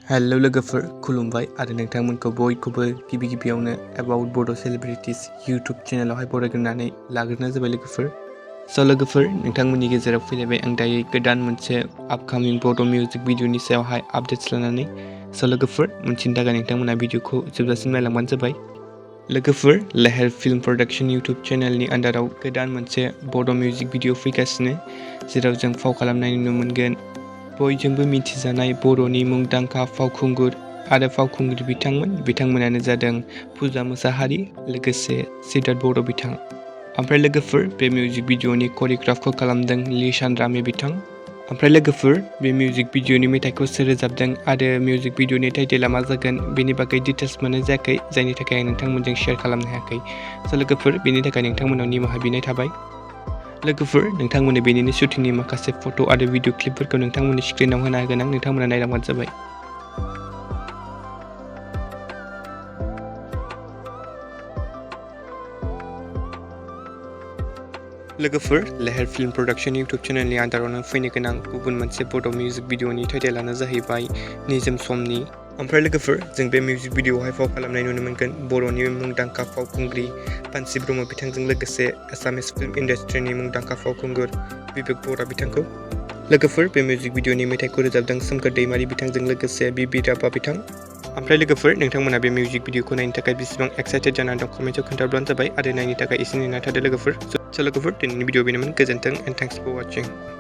Hello लोगोफोर खुलुमबाय आरो नोंथांमोनखौ बयखौबो गिबियावनो अबाउट बड' सेलिब्रिटिस यूट्यूब चेनेलावहाय बरायग्रोनानै लाग्रोनाय जाबाय लोगोफोर। स' लोगोफोर नोंथांमोननि गेजेराव फैलायबाय आं दायो गोदान मोनसे आपकामिं बड' मिउजिक भिडिअनि सायावहाय आपडेट्स लानानै। स' लोगोफोर मिथिनो थाखाय नोंथांमोना भिडिअखौ जोबजासिम नायलांबानो जाबाय। लोगोफोर लेहेर फिल्म प्रडाक्शन यूट्यूब चेनेलनि आन्दाराव गोदान मोनसे बड' मिउजिक भिडिअ फैगासिनो, जेराव जों फाव खालामनाय नुनो मोनगोन बयजोंबो मिथिजानाय बर'नि मुंदांखा फावखुंगुर आरो फावखुंग्रि बिथांमोनानो जादों पूजा मुसाहारी लोगोसे सिद्धार्थ बर' बिथां। ओमफ्राय लोगोफोर बे मिउजिक भिडिअनि करिय'ग्राफखौ खालामदों लिसान रामे बिथां। ओमफ्राय लोगोफोर बे मिउजिक भिडिअनि मेथाइखौ सोर रोजाबदों आरो मिउजिक भिडिअनि टाइटेला मा जागोन बेनि बागै डिटेल्स मोननाय जायाखै, जायनि थाखाय आं नोंथांमोनजों शेयार खालामनो हायाखै। स' लोगोफोर बेनि थाखाय नोंथांमोनाव निमाहा बिनाय थाबाय। लोगोफोर नोंथांमोननो बेनिनो शुटिंनि माखासे फट' आरो भिडिअ क्लिपफोरखौ नोंथांमोननि स्क्रिनाव होनो हागोन आं, नोंथांमोना नायलांबानो जाबाय। लोगोफोर लेहेर फिल्म प्रडाक्शन यूट्यूब चेनेलनि आन्दारावनो फैनो गोनां गुबुन मोनसे बड' मिउजिक भिडिअनि टाइटेलानो जाहैबाय निजोम समनि। ओमफ्राय लोगोफोर जों बे मिउजिक भिडिअआवहाय फाव खालामनाय नुनो मोनगोन बर'नि मुंदांखा फावखुंग्रि पानसि ब्रह्म बिथांजों लोगोसे आसामिस फिल्म इन्डास्ट्रिनि मुंदांखा फावखुंगुर बिबेक बर' बिथांखौ। लोगोफोर बे मिउजिक भिडिअनि मेथाइखौ रोजाबदों सोमखोर दैमारि बिथांजों लोगोसे बिबि राभा बिथां। ओमफ्राय लोगोफोर नोंथांमोना बे मिउजिक भिडिअखौ नायनो थाखाय बेसेबां एक्साइटेड जानानै दं कमेन्टआव खोन्थाब्लानो जाबाय आरो नायनो थाखाय एसे नेना थादो लोगोफोर। स' लोगोफोर दिनैनि भिडिअ बेनोमोन। गोजोन्थों एन्ड थेंक्स फर वाचिं।